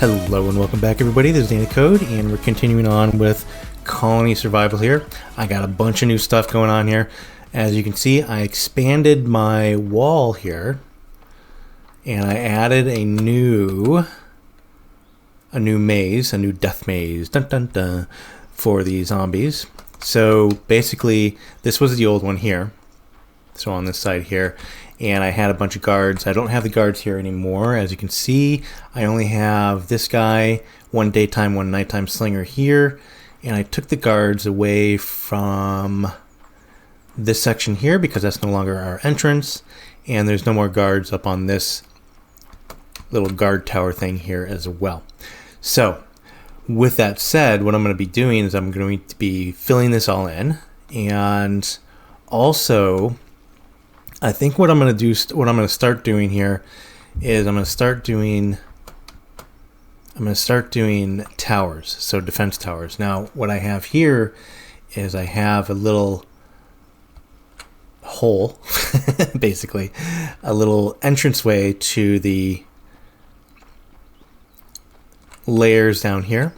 Hello and welcome back everybody, this is Danny Code and we're continuing on with colony survival here. I got a bunch of new stuff going on here. As you can see, I expanded my wall here and I added a new maze, a new death maze, dun dun dun, for the zombies. So basically this was the old one here, so on this side here, and I had a bunch of guards. I don't have the guards here anymore. As you can see, I only have this guy, one daytime, one nighttime slinger here, and I took the guards away from this section here because that's no longer our entrance, and there's no more guards up on this little guard tower thing here as well. So with that said, what I'm going to be doing is I'm going to be filling this all in, and also I think what I'm going to do, what I'm going to start doing here is I'm going to start doing towers, so defense towers. Now what I have here is I have a little hole, basically a little entranceway to the layers down here,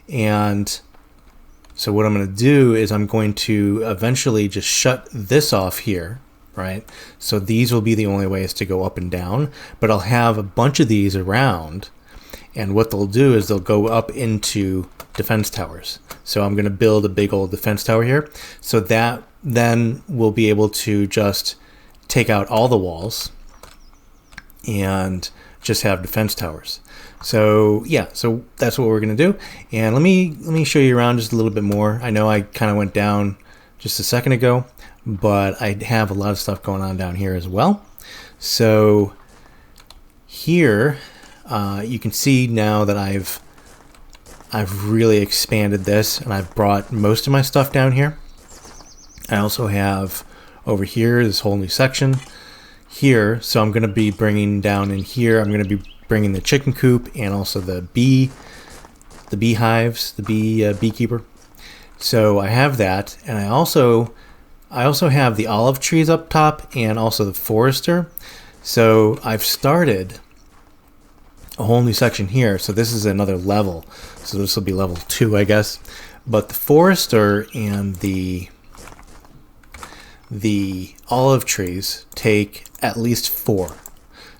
and so what I'm going to do is I'm going to eventually just shut this off here, right? So these will be the only ways to go up and down, but I'll have a bunch of these around, and what they'll do is they'll go up into defense towers. So I'm going to build a big old defense tower here, so that then we'll be able to just take out all the walls and just have defense towers. So yeah, so that's what we're going to do, and let me show you around just a little bit more. I know I kind of went down just a second ago, but I have a lot of stuff going on down here as well. So here you can see now that I've really expanded this, and I've brought most of my stuff down here. I also have over here this whole new section here, so I'm going to be bringing down in here, I'm going to be bringing the chicken coop and also the beehives, the beekeeper. So I have that, and I also have the olive trees up top and also the forester. So I've started a whole new section here. So this is another level. So this will be level 2, I guess. But the forester and the olive trees take at least 4.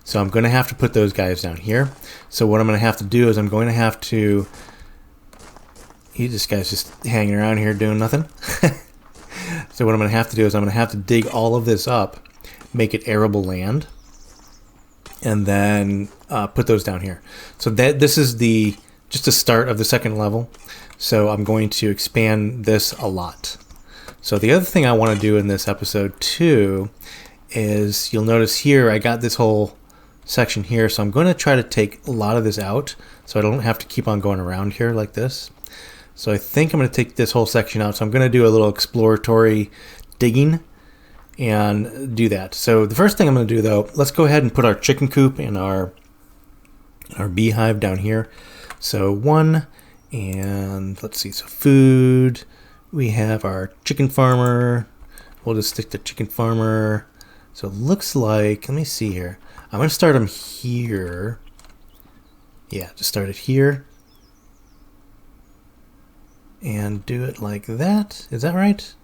So I'm going to have to put those guys down here. So what I'm going to have to do is I'm going to have to... This guy's just hanging around here doing nothing. So what I'm going to have to do is I'm going to have to dig all of this up, make it arable land, and then put those down here. So this is just the start of the second level. So I'm going to expand this a lot. So the other thing I want to do in this episode too is, you'll notice here I got this whole section here, so I'm going to try to take a lot of this out so I don't have to keep on going around here like this. So I think I'm going to take this whole section out. So I'm going to do a little exploratory digging and do that. So the first thing I'm going to do though, let's go ahead and put our chicken coop and our beehive down here. So 1, and let's see, so food, we have our chicken farmer. We'll just stick to chicken farmer. So it looks like, let me see here. I'm going to start them here. Yeah, just start it here. And do it like that. Is that right?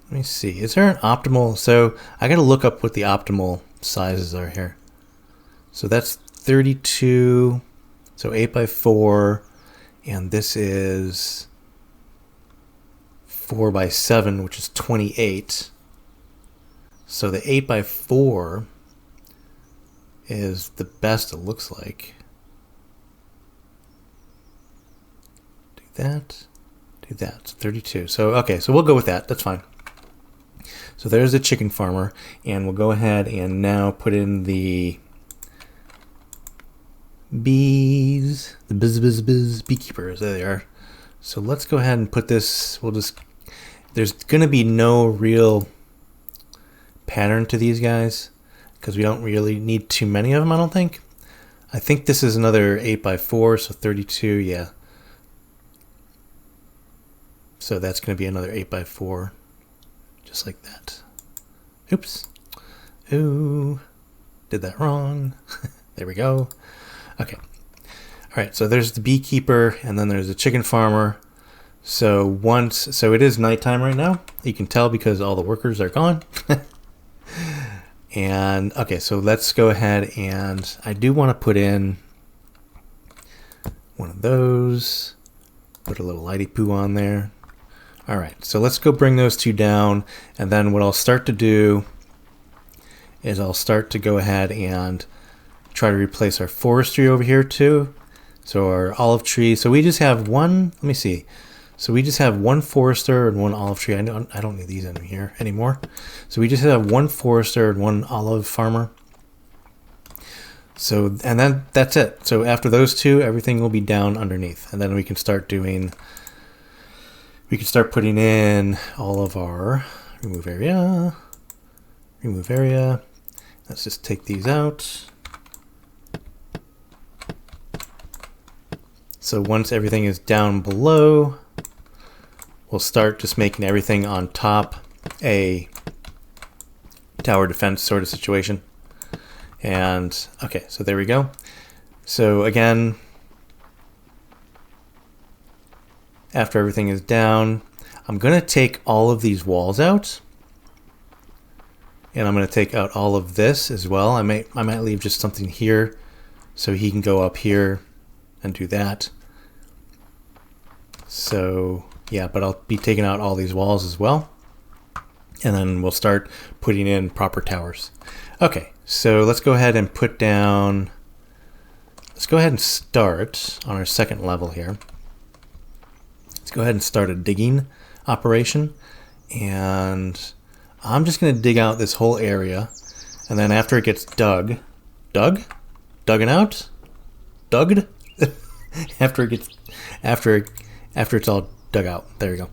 Let me see. Is there an optimal? So I got to look up what the optimal sizes are here. So that's 32. So 8x4. And this is 4x7, which is 28. So the 8x4 is the best it looks like. Do that, 32. So okay, so we'll go with that. That's fine. So there's the chicken farmer, and we'll go ahead and now put in the bees, the biz beekeepers. There they are. So let's go ahead and put this. There's going to be no real pattern to these guys because we don't really need too many of them, I don't think. I think this is another 8x4, so 32, yeah. So that's going to be another 8x4, just like that. Oops. Ooh, did that wrong. There we go. Okay. All right, so there's the beekeeper, and then there's the chicken farmer. So it is nighttime right now. You can tell because all the workers are gone. And okay, so let's go ahead, and I do want to put in one of those. Put a little lighty poo on there. All right, so let's go bring those two down, and then what I'll start to do is I'll start to go ahead and try to replace our forestry over here too. So our olive tree. So we just have one. Let me see. So we just have one forester and one olive tree. I don't need these in here anymore. So we just have one forester and one olive farmer. So, and then that's it. So after those two, everything will be down underneath, and then we can start doing. We can start putting in all of our remove area. Let's just take these out. So once everything is down below, we'll start just making everything on top a tower defense sort of situation. And okay, so there we go. So again, after everything is down, I'm going to take all of these walls out. And I'm going to take out all of this as well. I might leave just something here so he can go up here and do that. So yeah, but I'll be taking out all these walls as well. And then we'll start putting in proper towers. Okay, so let's go ahead and put down, let's go ahead and start on our second level here. Let's go ahead and start a digging operation. And I'm just going to dig out this whole area. And then after it gets dugged out? Dugged? After it's all dug out. There we go.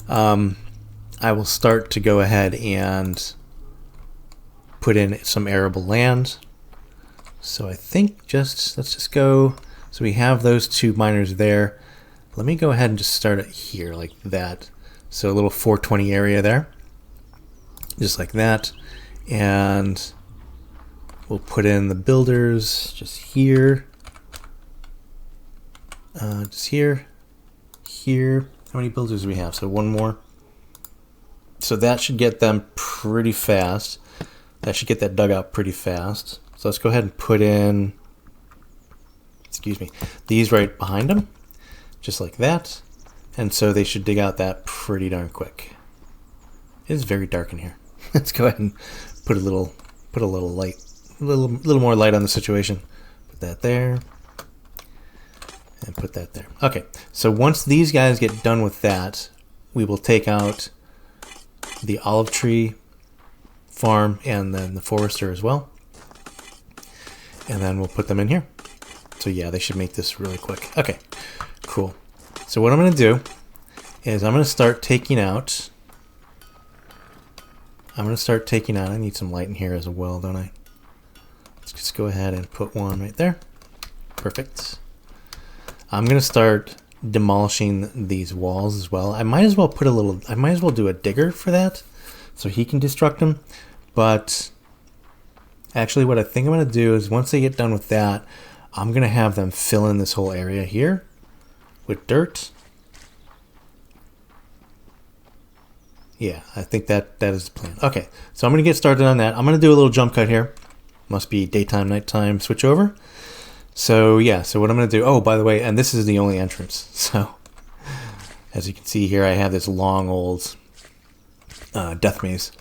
I will start to go ahead and put in some arable land. So I think let's just go. So we have those two miners there. Let me go ahead and just start it here like that. So a little 420 area there. Just like that. And we'll put in the builders just here. Just here. Here. How many builders do we have? So one more. So that should get them pretty fast. That should get that dug out pretty fast. So let's go ahead and put in, excuse me, these right behind them. Just like that. And so they should dig out that pretty darn quick. It is very dark in here. Let's go ahead and put a little light, a little more light on the situation. Put that there. And put that there. Okay, so once these guys get done with that, we will take out the olive tree farm and then the forester as well. And then we'll put them in here. So yeah, they should make this really quick. Okay, cool. So what I'm going to do is I'm going to start taking out. I need some light in here as well, don't I? Let's just go ahead and put one right there. Perfect. I'm going to start demolishing these walls as well. I might as well do a digger for that so he can destruct them. But actually what I think I'm going to do is once they get done with that, I'm going to have them fill in this whole area here with dirt. Yeah, I think that is the plan. Okay, so I'm going to get started on that. I'm going to do a little jump cut here. Must be daytime, nighttime, switch over. So yeah, so what I'm going to do, oh, by the way, and this is the only entrance. So as you can see here, I have this long old death maze.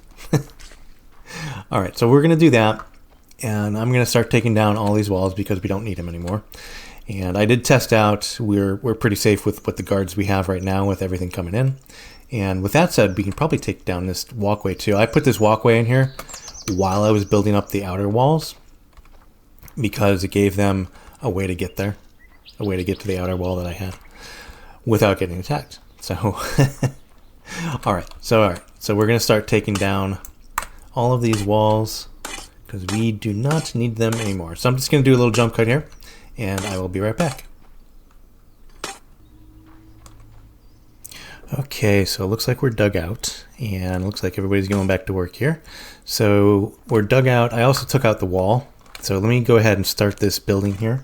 All right, so we're going to do that. And I'm going to start taking down all these walls because we don't need them anymore. And I did test out, we're pretty safe with what the guards we have right now with everything coming in. And with that said, we can probably take down this walkway too. I put this walkway in here while I was building up the outer walls because it gave them a way to get there, a way to get to the outer wall that I had without getting attacked. So, all right. So we're going to start taking down all of these walls because we do not need them anymore. So I'm just going to do a little jump cut here and I will be right back. Okay, so it looks like we're dug out and it looks like everybody's going back to work here. So we're dug out. I also took out the wall. So let me go ahead and start this building here.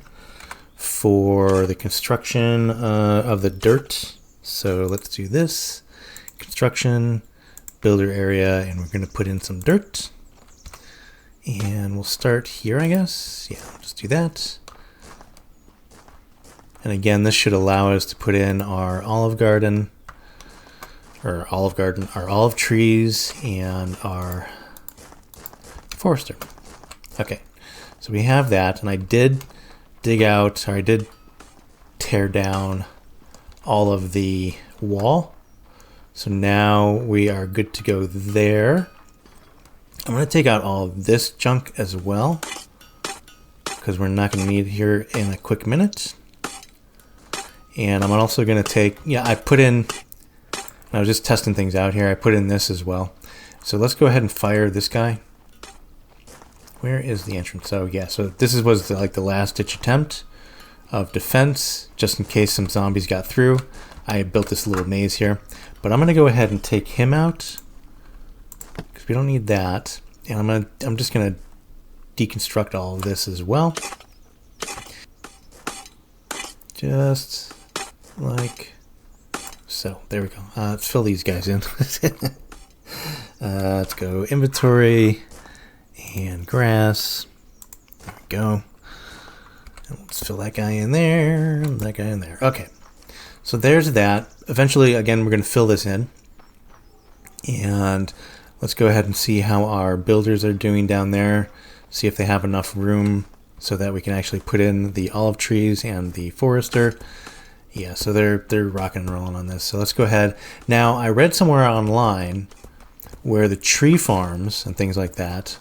for the construction of the dirt. So let's do this. Construction, builder area, and we're going to put in some dirt. And we'll start here, I guess. Yeah, just do that. And again, this should allow us to put in our olive garden, our olive trees, and our forester. Okay, so we have that, and I did tear down all of the wall. So now we are good to go there. I'm going to take out all of this junk as well, because we're not going to need it here in a quick minute. And I'm also going to take, I was just testing things out here. I put in this as well. So let's go ahead and fire this guy. Where is the entrance? Oh yeah, so this was like the last ditch attempt of defense, just in case some zombies got through. I built this little maze here, but I'm going to go ahead and take him out, we don't need that. And I'm just gonna deconstruct all of this as well. Just like so. There we go. Let's fill these guys in. Let's go inventory and grass. There we go. And let's fill that guy in there, and that guy in there. Okay. So there's that. Eventually, again, we're going to fill this in. And let's go ahead and see how our builders are doing down there. See if they have enough room so that we can actually put in the olive trees and the forester. Yeah, so they're rocking and rolling on this. So let's go ahead. Now, I read somewhere online where the tree farms and things like that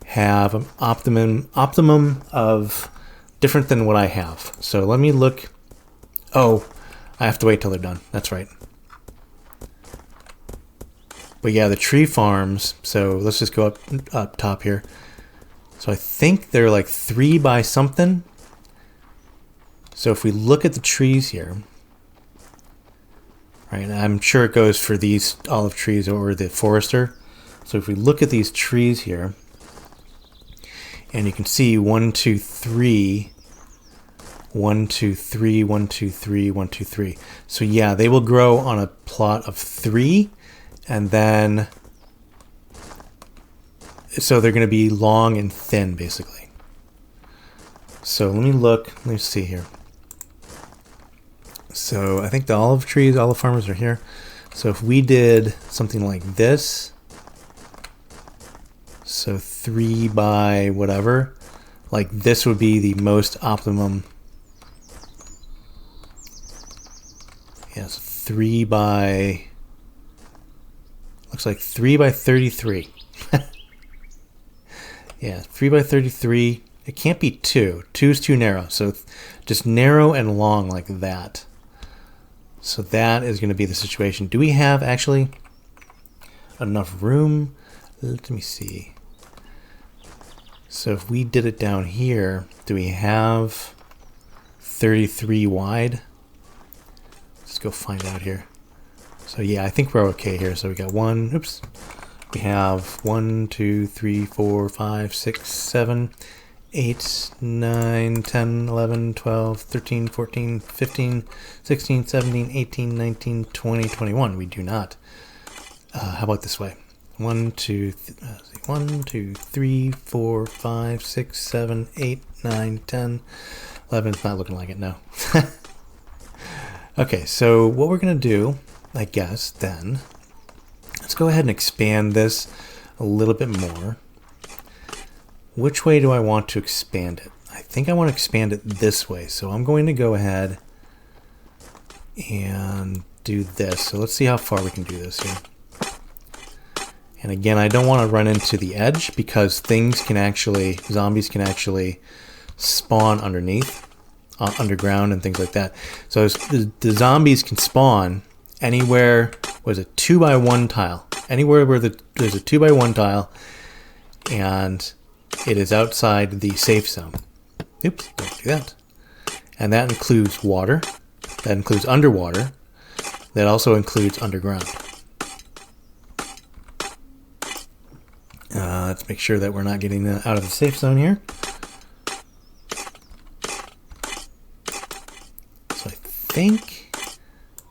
have an optimum of different than what I have. So let me look. Oh, I have to wait till they're done. That's right. But yeah, the tree farms, so let's just go up top here. So I think they're like 3 by something. So if we look at the trees here, right, I'm sure it goes for these olive trees or the forester. So if we look at these trees here, and you can see 1, 2, 3, 1, 2, 3, 1, 2, 3, 1, 2, 3. So yeah, they will grow on a plot of 3. And then, so they're going to be long and thin, basically. So let me look. Let's see here. So I think the olive farmers are here. So if we did something like this, so 3 by whatever, like this would be the most optimum. Yes, 3 by... Looks like 3 by 33. Yeah, 3 by 33. It can't be 2. 2 is too narrow. So just narrow and long like that. So that is going to be the situation. Do we have actually enough room? Let me see. So if we did it down here, do we have 33 wide? Let's go find out here. So yeah, I think we're okay here. So we got we have 1, 2, 3, 4, 5, 6, 7, 8, 9, 10, 11, 12, 13, 14, 15, 16, 17, 18, 19, 20, 21. We do not. How about this way? 1, 2, 3, 4, 5, 6, 7, 8, 9, 10, 11. It's not looking like it, no. Okay, so what we're going to do, I guess, then, let's go ahead and expand this a little bit more. Which way do I want to expand it? I think I want to expand it this way. So I'm going to go ahead and do this. So let's see how far we can do this here. And again, I don't want to run into the edge because zombies can actually spawn underground and things like that. So the zombies can spawn anywhere, was a 2 by 1 tile, anywhere where there's a 2 by 1 tile and it is outside the safe zone. Oops, don't do that. And that includes water, that includes underwater, that also includes underground. Let's make sure that we're not getting out of the safe zone here. think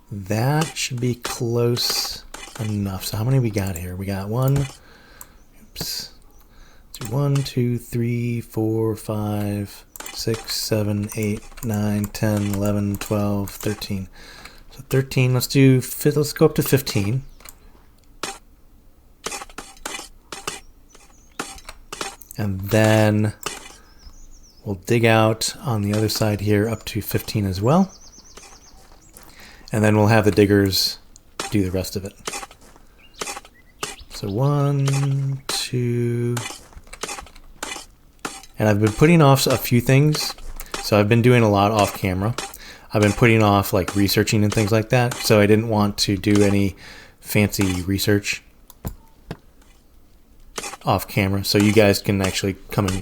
that should be close enough. So how many we got here? We got 1, 2, 3, 4, 5, 6, 7, 8, 9, 10, 11, 12, 13. So 13, let's go up to 15. And then we'll dig out on the other side here up to 15 as well. And then we'll have the diggers do the rest of it. So 1, 2, and I've been putting off a few things. So I've been doing a lot off camera. I've been putting off like researching and things like that. So I didn't want to do any fancy research off camera. So you guys can actually come and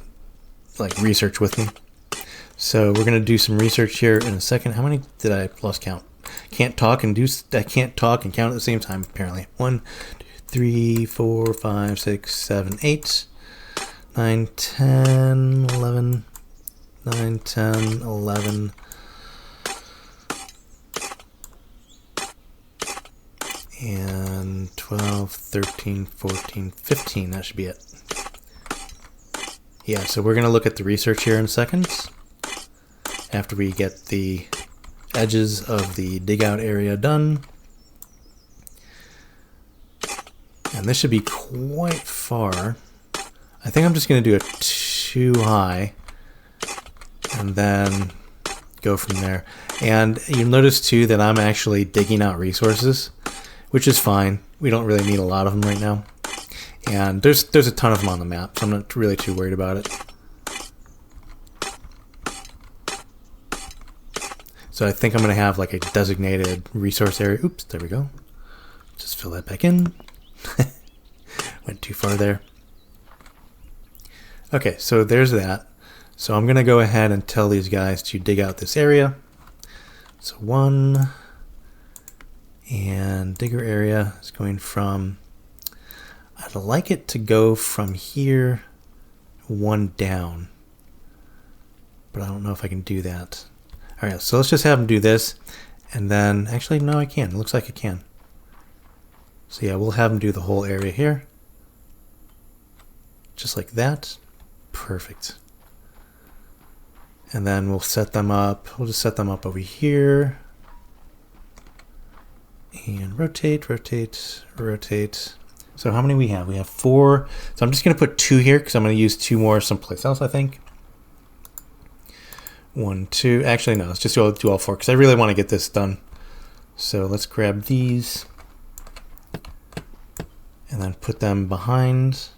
like research with me. So we're going to do some research here in a second. How many did I lost count? I can't talk and count at the same time apparently. 1, 2, 3, 4, 5, 6, 7, 8, 9, 10, 11, 9, 10, 11, and 12, 13, 14, 15. That should be it. Yeah, so we're going to look at the research here in a second after we get the edges of the dig out area done. And this should be quite far. I think I'm just going to do it too high and then go from there. And you'll notice too that I'm actually digging out resources, which is fine. We don't really need a lot of them right now. And there's a ton of them on the map, so I'm not really too worried about it. So I think I'm going to have like a designated resource area. Oops, there we go. Just fill that back in. Went too far there. Okay, so there's that. So I'm going to go ahead and tell these guys to dig out this area. So 1, and digger area is going from, I'd like it to go from here 1 down, but I don't know if I can do that. All right, so let's just have them do this, and then, actually, no, I can. It looks like I can. So yeah, we'll have them do the whole area here. Just like that. Perfect. And then we'll set them up. We'll just set them up over here. And rotate, rotate, rotate. So how many we have? We have 4. So I'm just going to put 2 here because I'm going to use 2 more someplace else, I think. 1, 2. Actually, no. Let's just go do all 4 because I really want to get this done. So let's grab these and then put them behind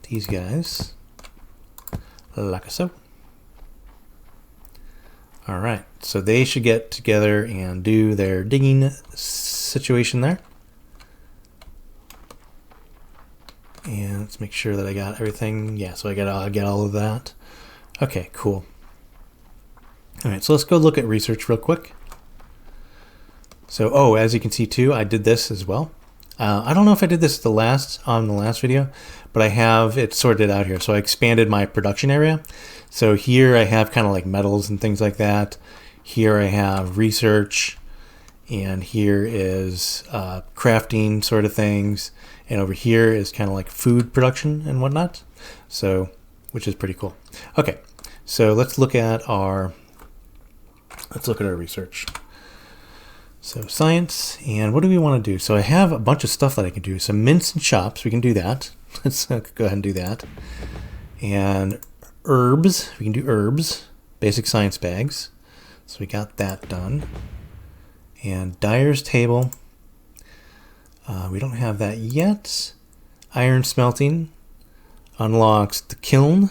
these guys, like so. All right. So they should get together and do their digging situation there. And let's make sure that I got everything. Yeah, so I get all of that. Okay, cool. All right, so let's go look at research real quick. So, as you can see too, I did this as well. I don't know if I did this on the last video, but I have it sorted out here. So I expanded my production area. So here I have kind of like metals and things like that. Here I have research, and here is crafting sort of things. And over here is kind of like food production and whatnot. So, which is pretty cool. Okay, so let's look at our research. So science, and what do we want to do? So I have a bunch of stuff that I can do. So mints and chops, we can do that. Let's go ahead and do that. And herbs, we can do herbs, basic science bags. So we got that done. And dyer's table, we don't have that yet. Iron smelting unlocks the kiln.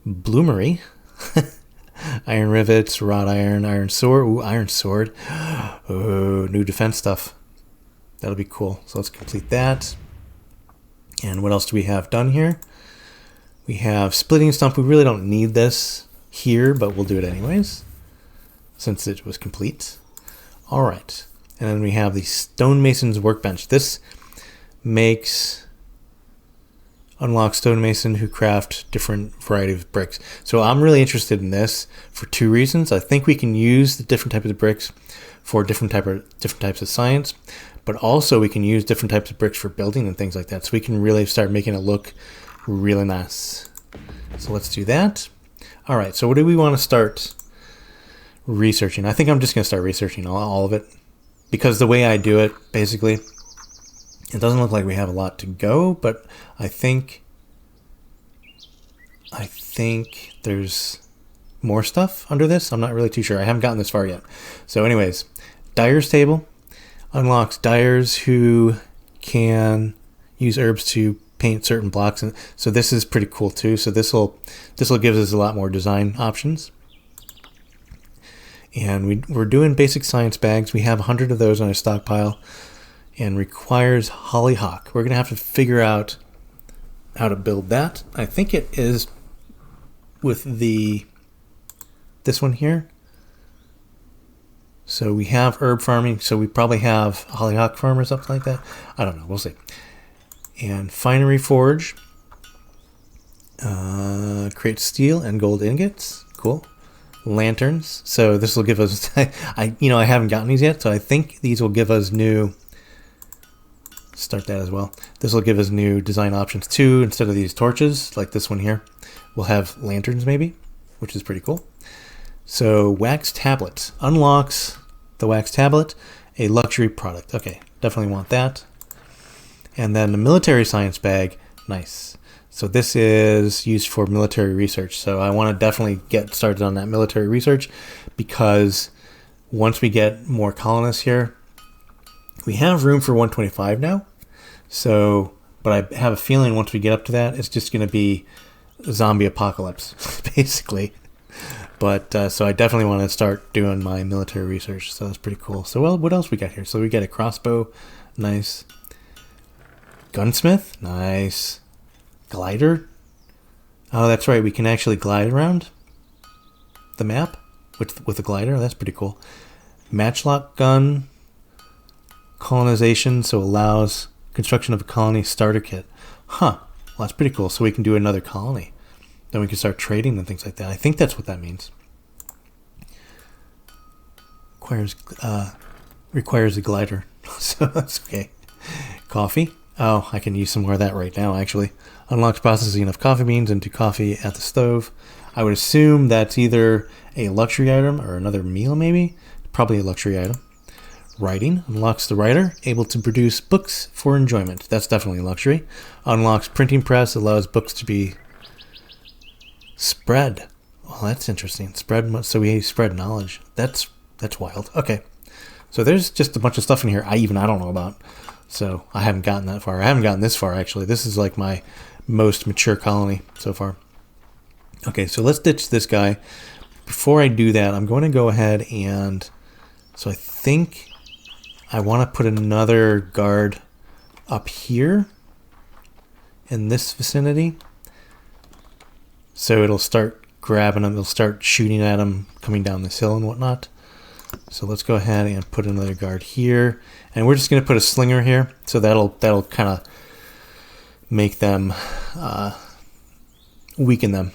Bloomery. Iron rivets, wrought iron, iron sword. Ooh, iron sword. Oh, new defense stuff. That'll be cool. So let's complete that. And what else do we have done here? We have splitting stump. We really don't need this here, but we'll do it anyways, since it was complete. All right. And then we have the stonemason's workbench. This makes Unlock stonemason who craft different variety of bricks. So I'm really interested in this for two reasons. I think we can use the different types of bricks for different types of science, but also we can use different types of bricks for building and things like that. So we can really start making it look really nice. So let's do that. All right, so what do we want to start researching? I think I'm just going to start researching all of it, because the way I do it, basically, it doesn't look like we have a lot to go, but I think there's more stuff under this. I'm not really too sure. I haven't gotten this far yet. So anyways, dyer's table unlocks dyers who can use herbs to paint certain blocks, and so this is pretty cool too. So this will give us a lot more design options. And we're doing basic science bags. We have 100 of those on a stockpile, and requires hollyhock. We're gonna have to figure out how to build that. I think it is with this one here. So we have herb farming, so we probably have hollyhock farm or something like that. I don't know, we'll see. And finery forge creates steel and gold ingots. Cool. Lanterns. So this will give us I haven't gotten these yet, so I think these will give us new. Start that as well. This will give us new design options too. Instead of these torches like this one here, we'll have lanterns maybe, which is pretty cool. So wax tablet unlocks the wax tablet, a luxury product. Okay, definitely want that. And then the military science bag, nice. So this is used for military research. So I want to definitely get started on that military research, because once we get more colonists here, we have room for 125 now. So, but I have a feeling once we get up to that, it's just going to be zombie apocalypse, basically. But so I definitely want to start doing my military research. So that's pretty cool. So, well, what else we got here? So we got a crossbow, nice. Gunsmith, nice. Glider. Oh, that's right. We can actually glide around the map with a glider. That's pretty cool. Matchlock gun. Colonization, so allows construction of a colony starter kit. Huh. Well, that's pretty cool. So we can do another colony. Then we can start trading and things like that. I think that's what that means. Requires a glider. So that's okay. Coffee. Oh, I can use some more of that right now, actually. Unlocks processing of coffee beans into coffee at the stove. I would assume that's either a luxury item or another meal, maybe. Probably a luxury item. Writing. Unlocks the writer, able to produce books for enjoyment. That's definitely luxury. Unlocks printing press, allows books to be spread. Well, that's interesting. So we spread knowledge. That's wild. Okay. So there's just a bunch of stuff in here I don't know about. So I haven't gotten that far. I haven't gotten this far, actually. This is like my most mature colony so far. Okay, so let's ditch this guy. Before I do that, I'm going to go ahead and... So I think I want to put another guard up here in this vicinity. So it'll start grabbing them. It'll start shooting at them coming down this hill and whatnot. So let's go ahead and put another guard here. And we're just going to put a slinger here. So that'll kind of make them, weaken them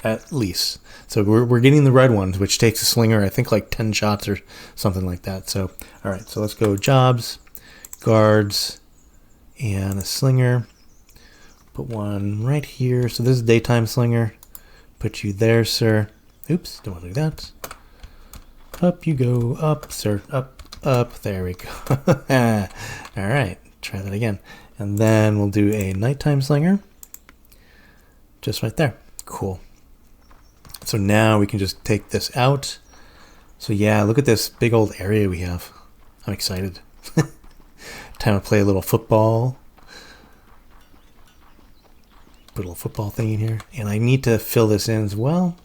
at least. So we're getting the red ones, which takes a slinger, I think like 10 shots or something like that. So, all right, so let's go jobs, guards, and a slinger. Put one right here. So this is daytime slinger. Put you there, sir. Oops, don't want to do that. Up you go, up, sir, up. There we go. All right, try that again. And then we'll do a nighttime slinger. Just right there. Cool. So now we can just take this out. So yeah, look at this big old area we have. I'm excited. Time to play a little football. Put a little football thing in here. And I need to fill this in as well.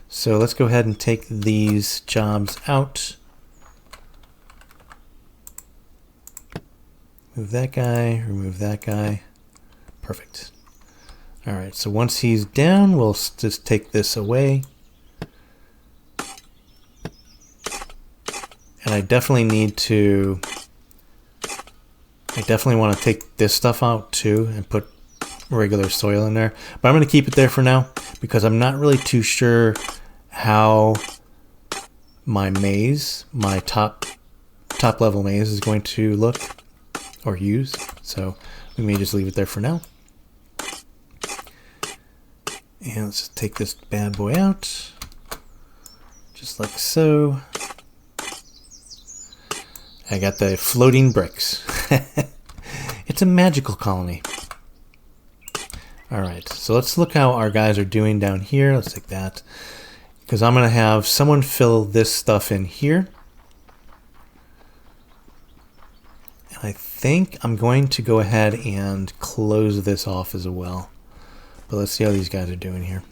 So let's go ahead and take these jobs out. Move that guy, remove that guy. Perfect. All right, so once he's down, we'll just take this away. And I definitely want to take this stuff out too and put regular soil in there. But I'm going to keep it there for now because I'm not really too sure how my maze, my top level maze is going to look or use. So we may just leave it there for now. And let's just take this bad boy out. Just like so. I got the floating bricks. It's a magical colony. Alright, so let's look how our guys are doing down here. Let's take that. Because I'm going to have someone fill this stuff in here. And I think I'm going to go ahead and close this off as well. But let's see how these guys are doing here.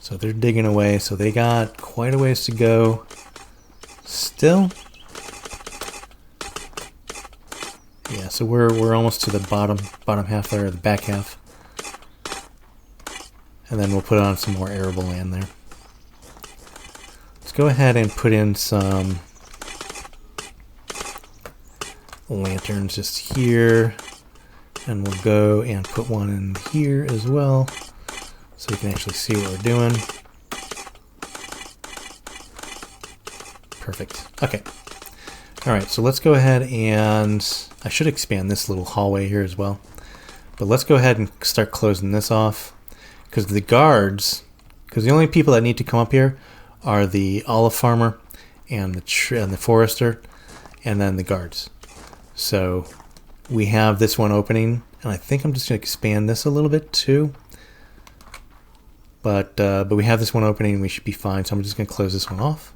So they're digging away. So they got quite a ways to go still. Yeah, so we're almost to the bottom half there, or the back half. And then we'll put on some more arable land there. Let's go ahead and put in some lanterns just here. And we'll go and put one in here as well, so we can actually see what we're doing. Perfect. Okay. Alright, so let's go ahead and... I should expand this little hallway here as well. But let's go ahead and start closing this off. Because the guards... Because the only people that need to come up here are the olive farmer and the forester, and then the guards. So we have this one opening, and I think I'm just going to expand this a little bit too. But we have this one opening and we should be fine, so I'm just going to close this one off.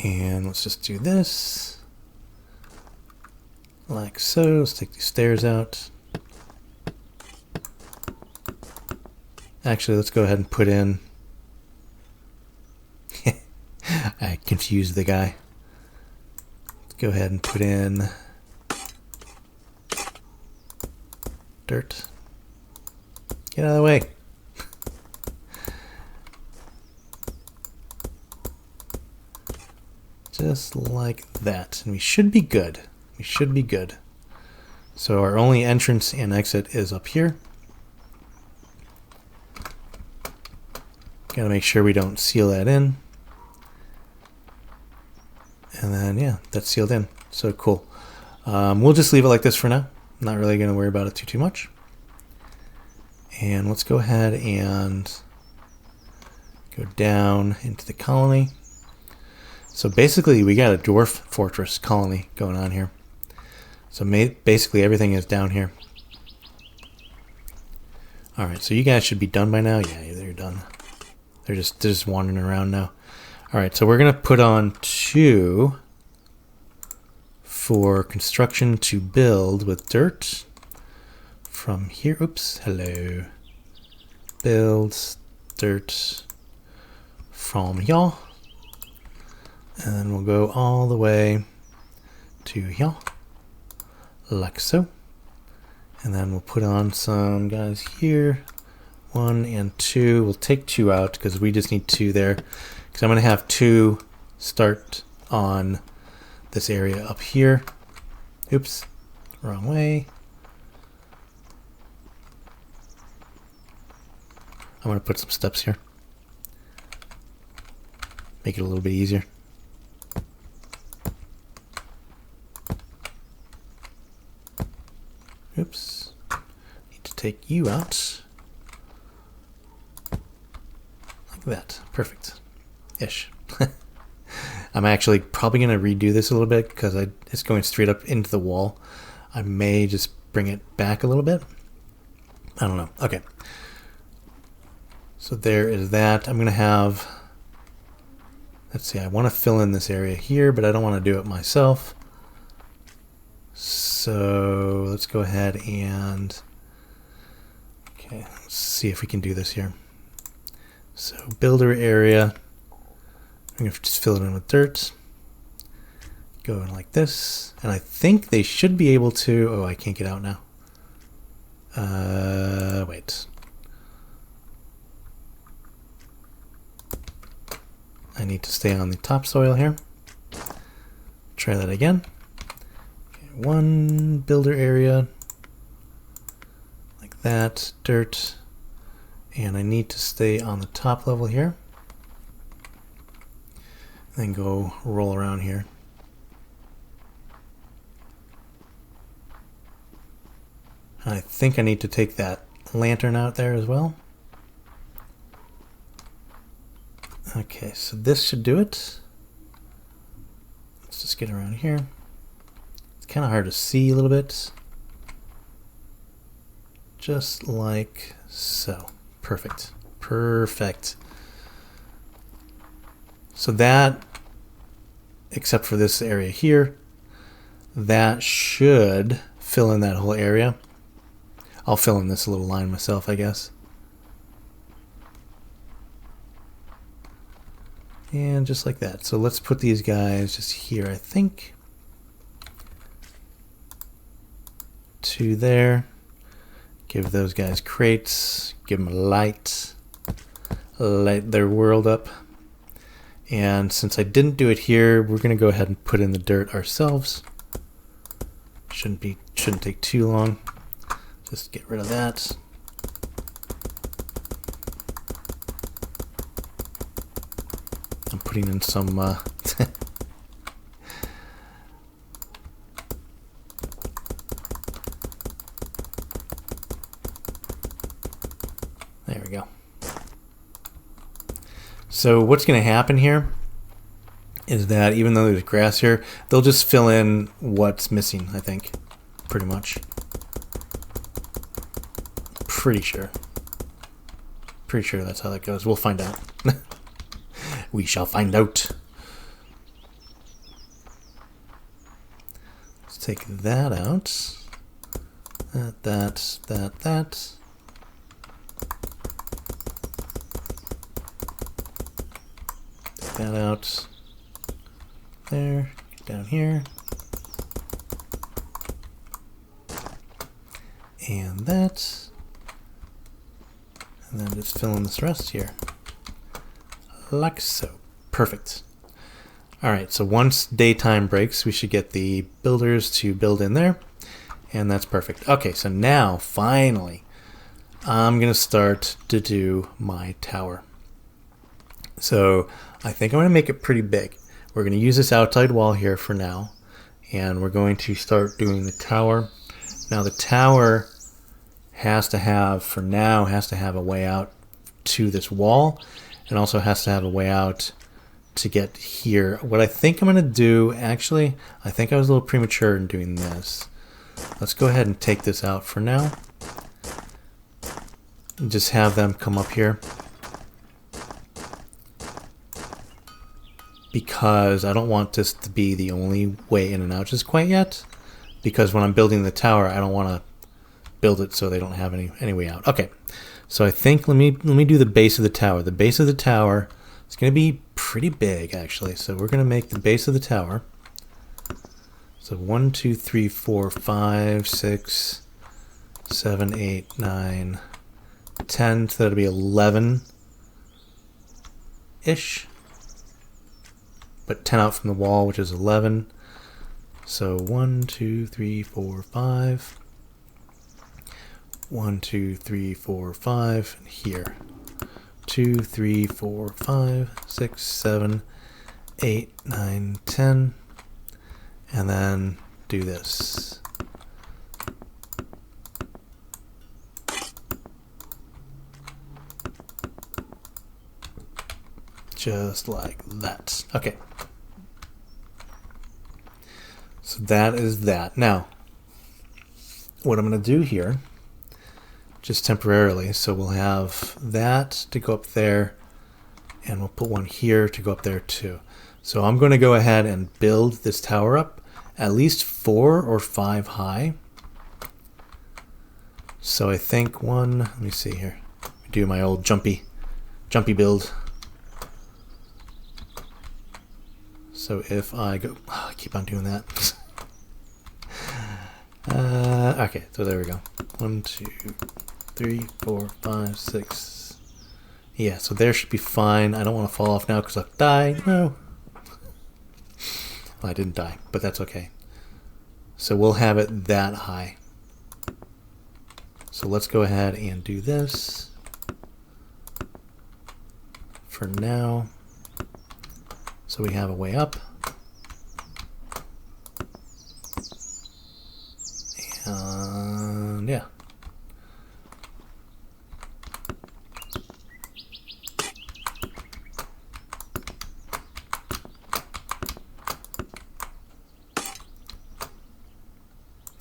And let's just do this. Like so. Let's take these stairs out. Actually, let's go ahead and put in... I confused the guy. Let's go ahead and put in dirt. Get out of the way. Just like that. And we should be good. We should be good. So our only entrance and exit is up here. Gotta make sure we don't seal that in. And then, yeah, that's sealed in. So cool. We'll just leave it like this for now. Not really going to worry about it too much. And let's go ahead and go down into the colony. So basically, we got a dwarf fortress colony going on here. So basically, everything is down here. All right, so you guys should be done by now. Yeah, they're done. They're just wandering around now. All right, so we're gonna put on 2 for construction to build with dirt from here. Oops, hello. Build dirt from here. And then we'll go all the way to here, like so. And then we'll put on some guys here. 1 and 2. We'll take 2 out because we just need 2 there. Because I'm going to have 2 start on this area up here. Oops, wrong way. I'm going to put some steps here. Make it a little bit easier. Oops. Need to take you out. Like that. Perfect. Ish. I'm actually probably going to redo this a little bit because it's going straight up into the wall. I may just bring it back a little bit. I don't know. Okay. So there is that. I'm going to have... Let's see. I want to fill in this area here, but I don't want to do it myself. So let's go ahead and... Okay, let's see if we can do this here. So builder area... I'm going to just fill it in with dirt. Go in like this. And I think they should be able to... Oh, I can't get out now. Wait. I need to stay on the topsoil here. Try that again. Okay, 1 builder area. that dirt, and I need to stay on the top level here. Then go roll around here. I think I need to take that lantern out there as well. Okay, so this should do it. Let's just get around here. It's kind of hard to see a little bit. Just like so. Perfect. Perfect. So that, except for this area here, that should fill in that whole area. I'll fill in this little line myself, I guess. And just like that. So let's put these guys just here, I think. To there. Give those guys crates. Give them a light. Light their world up. And since I didn't do it here, we're going to go ahead and put in the dirt ourselves. Shouldn't take too long. Just get rid of that. I'm putting in some there we go. So what's going to happen here is that even though there's grass here, they'll just fill in what's missing, I think, pretty much. Pretty sure that's how that goes. We'll find out. We shall find out. Let's take that out. That. Take that out. There. Get down here. And that. And then just fill in this rest here. Like so. Perfect. Alright, so once daytime breaks, we should get the builders to build in there. And that's perfect. Okay, so now, finally, I'm going to start to do my tower. So I think I'm going to make it pretty big. We're going to use this outside wall here for now. And we're going to start doing the tower. Now the tower has to have, for now, has to have a way out to this wall, and also has to have a way out to get here. What I think I'm going to do, actually, I think I was a little premature in doing this. Let's go ahead and take this out for now. And just have them come up here. Because I don't want this to be the only way in and out just quite yet. Because when I'm building the tower, I don't want to build it so they don't have any way out. Okay, so I think let me do the base of the tower. The base of the tower is going to be pretty big, actually. So we're going to make the base of the tower. So 1, 2, 3, 4, 5, 6, 7, 8, 9, 10. So that'll be 11-ish. But 10 out from the wall, which is 11. So 1, 2, 3, 4, 5. 1, 2, 3, 4, 5, and here. 2, 3, 4, 5, 6, 7, 8, 9, 10. And then do this. Just like that. Okay. So that is that. Now, what I'm going to do here, just temporarily, so we'll have that to go up there, and we'll put one here to go up there too. So I'm going to go ahead and build this tower up at least 4 or 5 high. So I think one, let me see here, do my old jumpy build. So if I go, I keep on doing that. Okay, so there we go. 1, 2, 3, 4, 5, 6. Yeah, so there should be fine. I don't want to fall off now because I'll die. No. Well, I didn't die, but that's okay. So we'll have it that high. So let's go ahead and do this for now. So we have a way up. And yeah.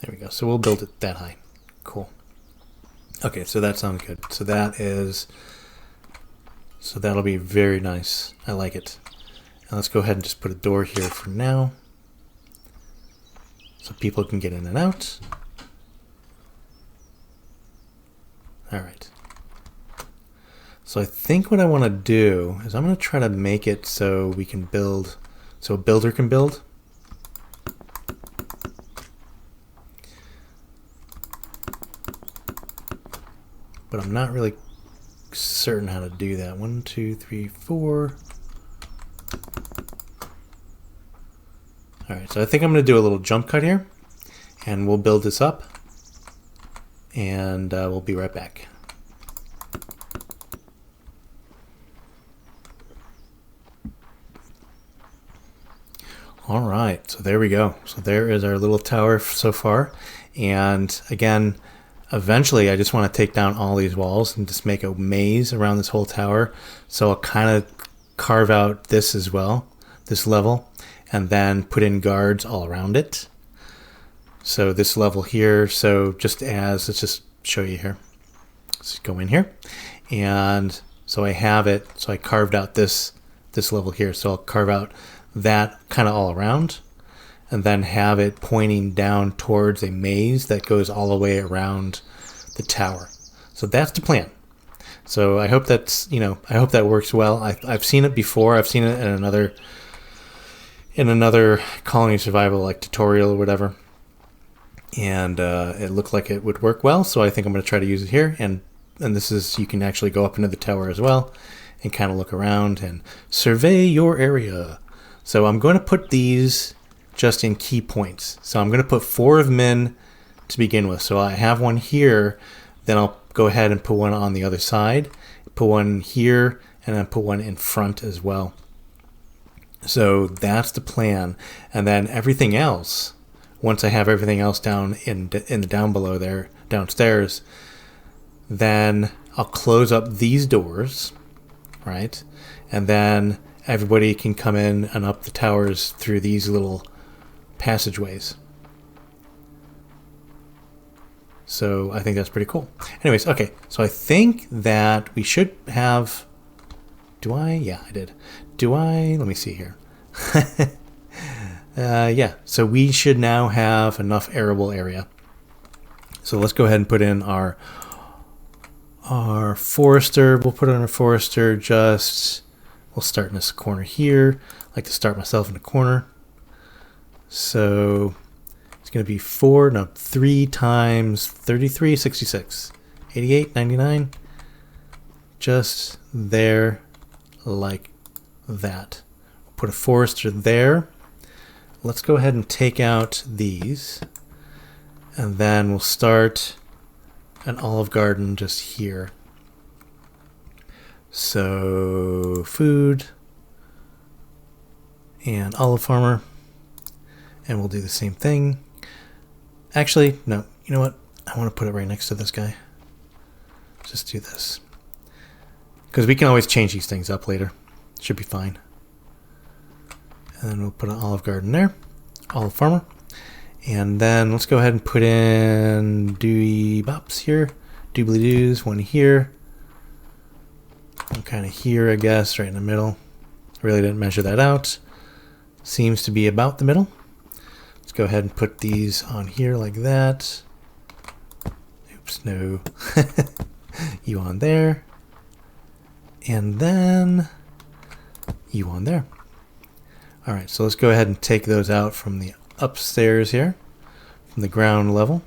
There we go. So we'll build it that high. Cool. Okay, so that sounds good. So that'll be very nice. I like it. And let's go ahead and just put a door here for now, so people can get in and out. All right. So I think what I want to do is I'm going to try to make it so we can build, so a builder can build. But I'm not really certain how to do that. 1, 2, 3, 4. All right, so I think I'm going to do a little jump cut here, and we'll build this up, and we'll be right back. All right, so there we go. So there is our little tower so far, and again, eventually I just want to take down all these walls and just make a maze around this whole tower. So I'll kind of carve out this as well, this level, and then put in guards all around it. So this level here, so just as, let's just show you here. Let's go in here. And so I have it, so I carved out this level here. So I'll carve out that kind of all around, and then have it pointing down towards a maze that goes all the way around the tower. So that's the plan. So I hope that's, I hope that works well. I've seen it before. I've seen it in another colony survival like tutorial or whatever, and it looked like it would work well. So I think I'm going to try to use it here. And this is, you can actually go up into the tower as well and kind of look around and survey your area. So I'm going to put these just in key points. So I'm going to put 4 of them in to begin with. So I have one here, then I'll go ahead and put one on the other side, put one here, and then put one in front as well. So that's the plan. And then everything else, once I have everything else down in the down below there, downstairs, then I'll close up these doors, right? And then everybody can come in and up the towers through these little passageways. So I think that's pretty cool. Anyways, okay, so I think that we should have, yeah, I did. Let me see here. Yeah, so we should now have enough arable area. So let's go ahead and put in our forester. We'll put on our forester, we'll start in this corner here. I like to start myself in the corner. So it's going to be 3 times 33, 66, 88, 99. Just there, like that. Put a forester there. Let's go ahead and take out these. And then we'll start an olive garden just here. So food and olive farmer. And we'll do the same thing. Actually, no, you know what? I want to put it right next to this guy. Just do this. Because we can always change these things up later. Should be fine. And then we'll put an olive garden there. Olive farmer. And then let's go ahead and put in doobly bops here. Doobly doos, one here. One kind of here, I guess, right in the middle. Really didn't measure that out. Seems to be about the middle. Let's go ahead and put these on here like that. Oops, no. You on there. And then you on there. All right, so let's go ahead and take those out from the upstairs here, from the ground level.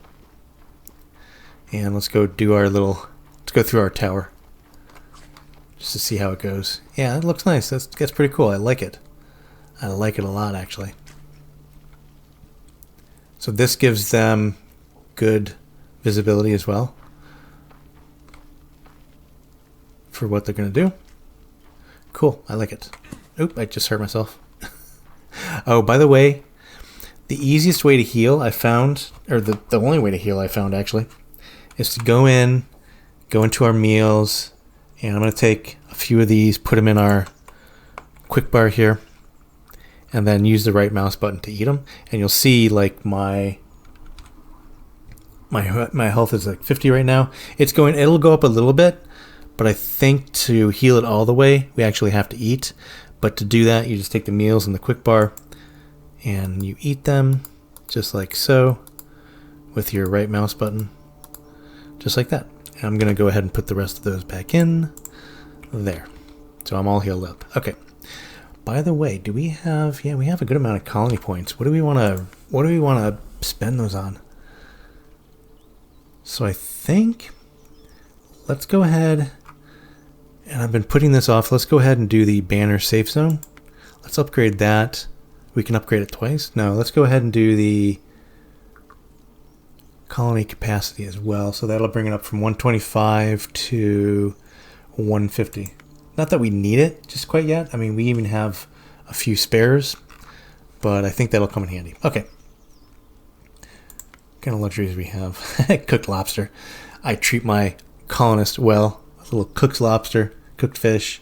And let's go do let's go through our tower just to see how it goes. Yeah, it looks nice. That's pretty cool. I like it. I like it a lot, actually. So this gives them good visibility as well. for what they're going to do. Cool, I like it. Oop, I just hurt myself. Oh, by the way, the easiest way to heal I found, or the only way to heal I found actually, is to go into our meals, and I'm going to take a few of these, put them in our quick bar here, and then use the right mouse button to eat them. And you'll see like my health is like 50 right now. It'll go up a little bit, but I think to heal it all the way, we actually have to eat. But to do that, you just take the meals in the quick bar and you eat them just like so with your right mouse button, just like that. And I'm going to go ahead and put the rest of those back in there. So I'm all healed up. Okay. By the way, do we have, we have a good amount of colony points. What do we want to spend those on? So I think let's go ahead, and I've been putting this off. Let's go ahead and do the banner safe zone. Let's upgrade that. We can upgrade it twice. No, let's go ahead and do the colony capacity as well. So that'll bring it up from 125 to 150. Not that we need it just quite yet. I mean, we even have a few spares, but I think that'll come in handy. Okay. What kind of luxuries we have? Cooked lobster. I treat my colonist well. A little cooked lobster, cooked fish,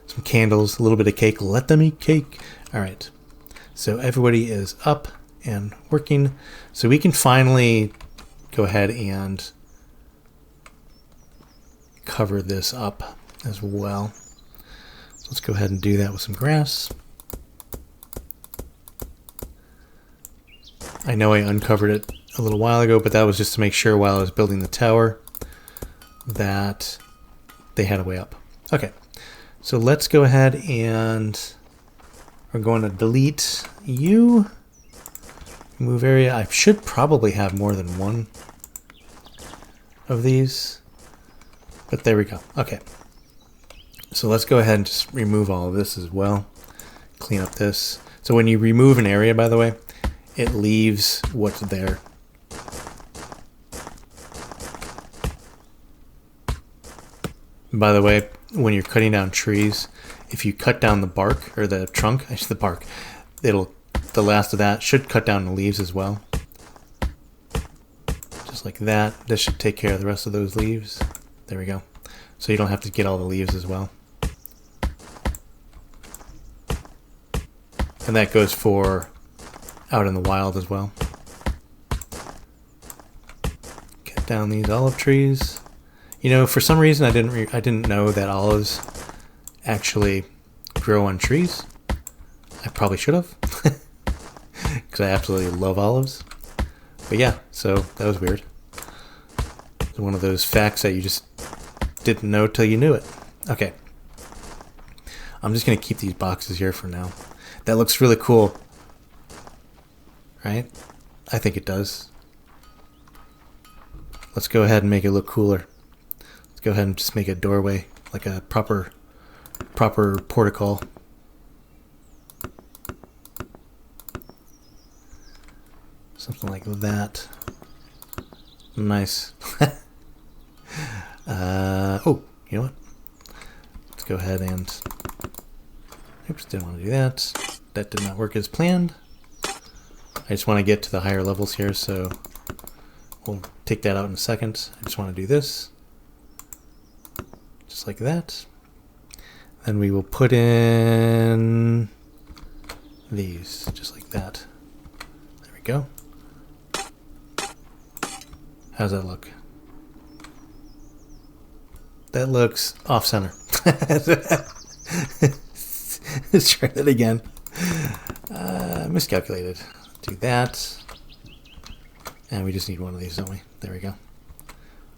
some candles, a little bit of cake. Let them eat cake. All right. So everybody is up and working. So we can finally go ahead and cover this up as well. So let's go ahead and do that with some grass. I know I uncovered it a little while ago, but that was just to make sure while I was building the tower that they had a way up. Okay, so let's go ahead and we're going to delete you. Move area. I should probably have more than one of these, but there we go. Okay, so let's go ahead and just remove all of this as well. Clean up this. So when you remove an area, by the way, it leaves what's there. By the way, when you're cutting down trees, if you cut down the bark or the trunk, actually the bark, the last of that should cut down the leaves as well. Just like that. This should take care of the rest of those leaves. There we go. So you don't have to get all the leaves as well. And that goes for out in the wild as well. Cut down these olive trees. You know, for some reason I didn't know that olives actually grow on trees. I probably should have, because I absolutely love olives. But yeah, so that was weird. It's one of those facts that you just didn't know till you knew it. Okay, I'm just gonna keep these boxes here for now. That looks really cool, right? I think it does. Let's go ahead and make it look cooler. Let's go ahead and just make a doorway, like a proper portico. Something like that. Nice. Oh, you know what? Let's go ahead and... Oops, didn't want to do that. That did not work as planned. I just want to get to the higher levels here, so we'll take that out in a second. I just want to do this. Just like that. Then we will put in these, just like that. There we go. How's that look? That looks off-center. Let's try that again. Miscalculated. Do that. And we just need one of these, don't we? There we go.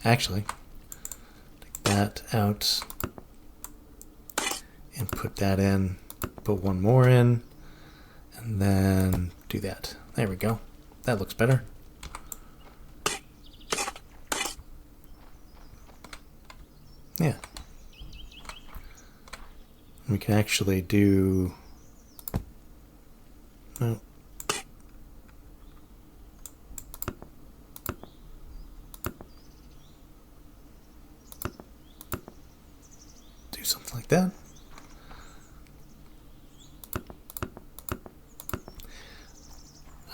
Actually, take that out and put that in. Put one more in. And then do that. There we go. That looks better. Yeah. We can actually do... Oh. something like that.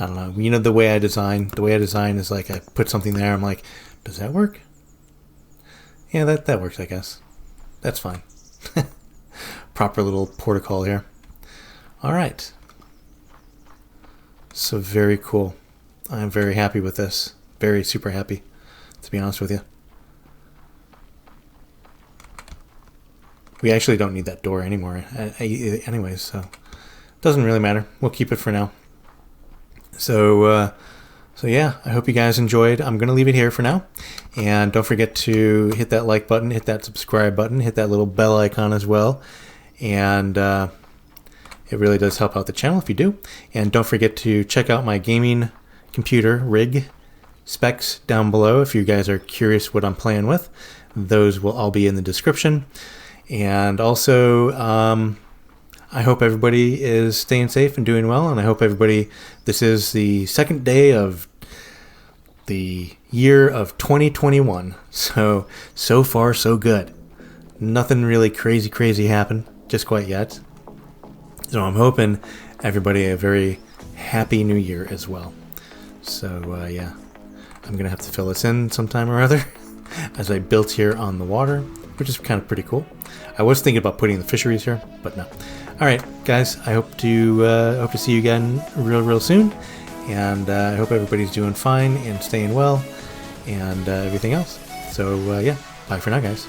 I don't know. You know, the way I design is like I put something there. I'm like, does that work? Yeah, that works, I guess. That's fine. Proper little protocol here. All right. So very cool. I'm very happy with this. Very super happy, to be honest with you. We actually don't need that door anymore anyways, so it doesn't really matter. We'll keep it for now. So yeah, I hope you guys enjoyed. I'm going to leave it here for now. And don't forget to hit that like button, hit that subscribe button, hit that little bell icon as well. And it really does help out the channel if you do. And don't forget to check out my gaming computer rig specs down below if you guys are curious what I'm playing with. Those will all be in the description. And also, I hope everybody is staying safe and doing well. And I hope everybody, this is the second day of the year of 2021. So far, so good. Nothing really crazy happened just quite yet. So I'm hoping everybody a very happy new year as well. So yeah, I'm going to have to fill this in sometime or other as I built here on the water, which is kind of pretty cool. I was thinking about putting the fisheries here, but no. All right, guys, I hope to see you again real soon. And I hope everybody's doing fine and staying well and everything else. So yeah, bye for now, guys.